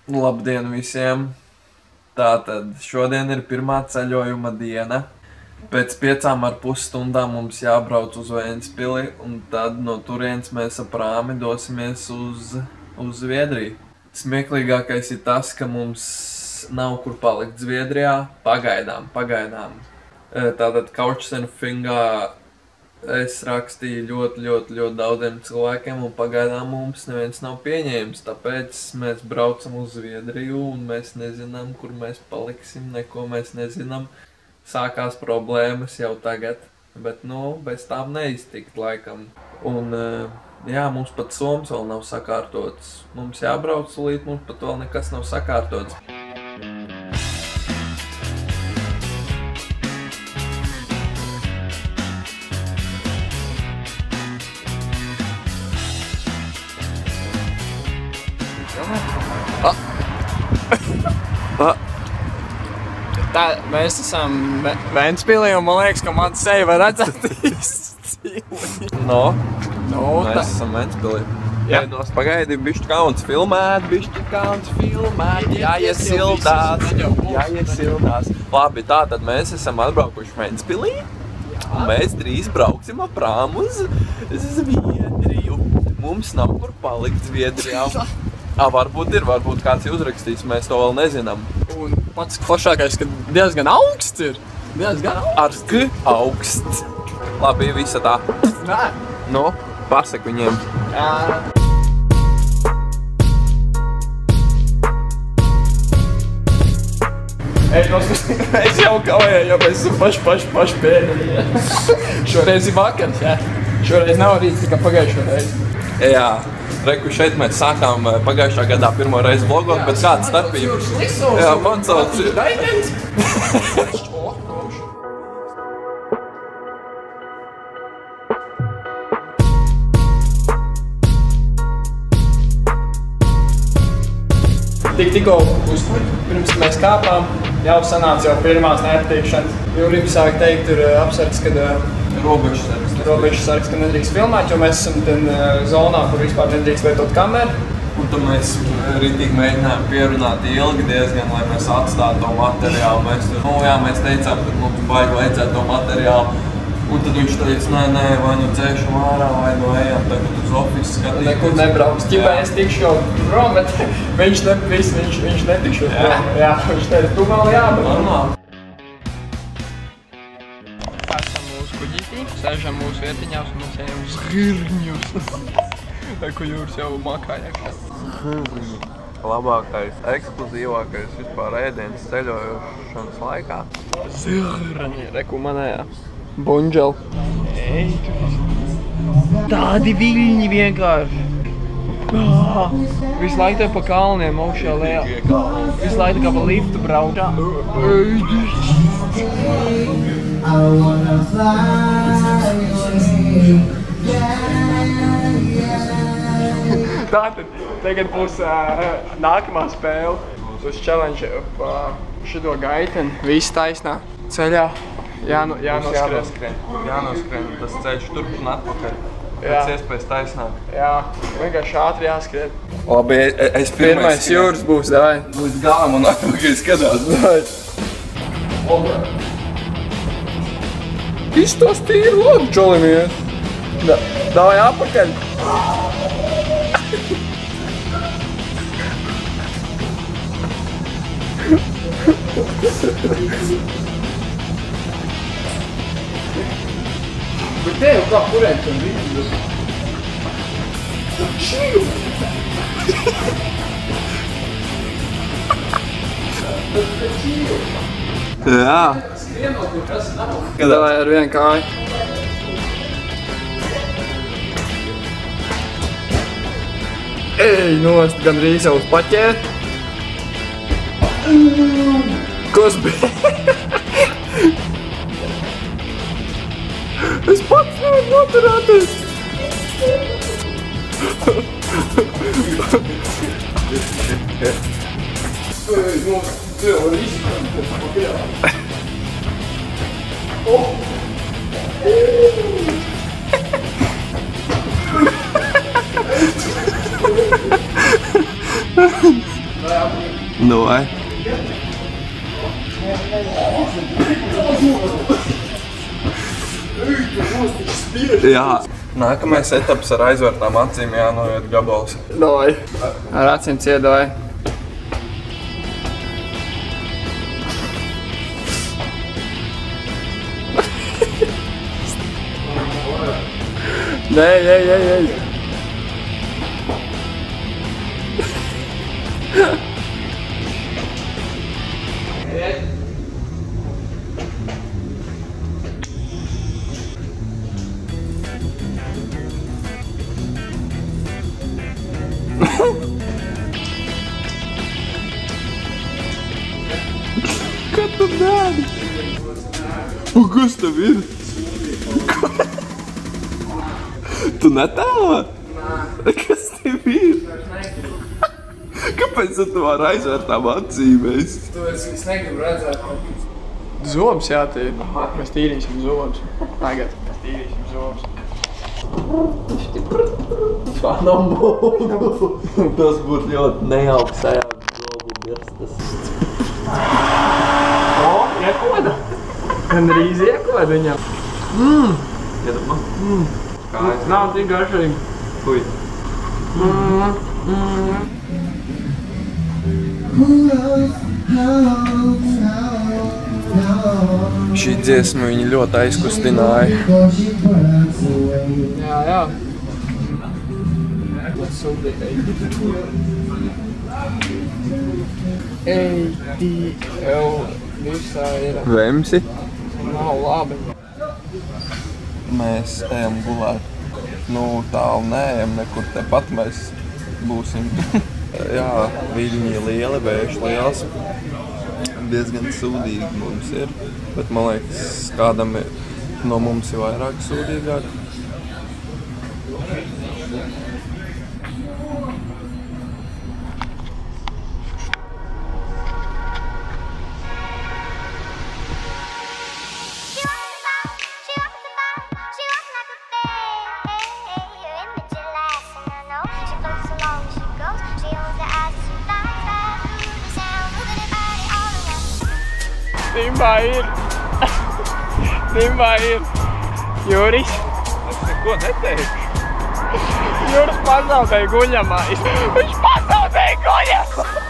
Labdien visiem! Tātad šodien ir pirmā ceļojuma diena. Pēc 5,5 stundām mums jābrauc uz Ventspili, un tad no turienes mēs ar prāmi dosimies uz Zviedriju. Smieklīgākais ir tas, ka mums nav kur palikt Zviedrijā. Pagaidām. Tātad Couchsurfingā es rakstīju ļoti daudziem cilvēkiem, un pagaidām mums neviens nav pieņēmis. Tāpēc mēs braucam uz Zviedriju, un mēs nezinām, kur mēs paliksim, neko mēs nezinām. Sākās problēmas jau tagad, bet, bez tām neiztikt laikam. Un, mums pat somas vēl nav sakārtotas. Mums jābrauc līdz, mums pat vēl nekas nav sakārtots. Tā, mēs esam Ventspilī, un man liekas, ka man seja var redzēt izcili. Mēs esam Ventspilī. Pagaidi, bišķi kauns filmēt, jāiesildās. Labi, tātad mēs esam atbraukuši Ventspilī, un mēs drīz brauksim ar prāmu uz Zviedriju. Mums nav kur palikt Zviedrijā. Varbūt kāds ir uzrakstījis, mēs to vēl nezinām. Un pats foršākais, ka diezgan augsts ir. Augsts. Labi, visa tā. Nē. Pasaka viņiem. Es jau kaujēju, jo mēs esam paši pēdējie. Šoreiz ir vakars, jā. Šoreiz nav rīts, tikai pagājušo reizi. Jā. Reku, šeit mēs sākām pagājušā gadā pirmo reizi vlogot, bet kāda starpība? Jā, man sauc ir. Tikko pirms mēs kāpām, jau sanāca jau pirmās nepatīkšanas. Jurim sāk teikt, ir apsargs, kad robežsargs, ka nedrīkst filmēt, jo mēs esam ten zonā, kur vispār nedrīkst lietot kameru. Un tad mēs ritīgi mēģinājām pierunāt ilgi diezgan, lai mēs atstātu to materiālu. Mēs teicām, ka mums baigi vajadzētu to materiālu. Un tad viņš teica, nē, vai nu dzēšam ārā, vai nu ejam tagad uz office skatīt. Nekur nebrauks. Ķipā es tikšu jau prom, bet viņš netikšu prom. Jā, viņš teica, tu vēl jābūt. Normāli. Esam mūsu kuģītī, sēžam mūsu vietiņās un mēs ejam uz Hirņus. Ko Jūras jau makājā. Labākais, ekskluzīvākais vispār ēdienas ceļošanas laikā. Zirņi, reku manējā. Bonžel. Tādi viļņi vienkārši. Visu laiku tev pa kalniem augšā lejā. Visu laiku kā pa liftu braučā. Tātad, tagad būs nākamā spēle. Būs challenge pa šito gaiteni. Visi taisnā ceļā. Jānoskrien, tas ceļš turp un atpakaļ. Pēc iespējas taisnāk. Jā, vienkārši ātri jāskrien. Labi, es pirmais Jūras būs, davai. Būs galām un atpakaļ skatās. Izstos tīri labi, čolim iet. Davai atpakaļ. Bet te jau kā kurēns un vidus. Čīru! Jā. Davai ar vienu kāju. Ej, nost, gandrīz jau uz paķēt. Kas bija? Es pats nevaru noturēties! Tev var izsākt! Nu vai? Jā. Nākamais etaps ar aizvērtām acīm jānoiet gabals. Davai. Ar acīm ciedāji. Ej. Kā tu dari? Un kas tev ir? Tu netēlo? Nē. Kas tev ir? Kāpēc tu ar aizvērtām acīm esi? Es negribu redzēt. Zobs jātīra. Mēs tīrīsim zobs. Tagad mēs tīrīsim zobs. Tā nav būtu. Tas būtu ļoti nejauks sajaukt zobu birstas. O, iekoda. Gandrīz iekoda viņam. Iedomā? Nav tik garšīgi. Ui. Šī dziesma viņu ļoti aizkustināja. Jā. ADL visā ir. Vemsi? Nav labi. Mēs ejam gulēt. Nu, tālu neejam, nekur tepat mēs būsim. Jā, viļņi lieli, vējš liels. Diezgan sūdīgi mums ir, bet man liekas, kādam no mums ir vairāk sūdīgāk. Nimbā ir. Juris. Es neko neteikšu. Juris pazaudēja guļamā. Viņš pazaudēja guļamā!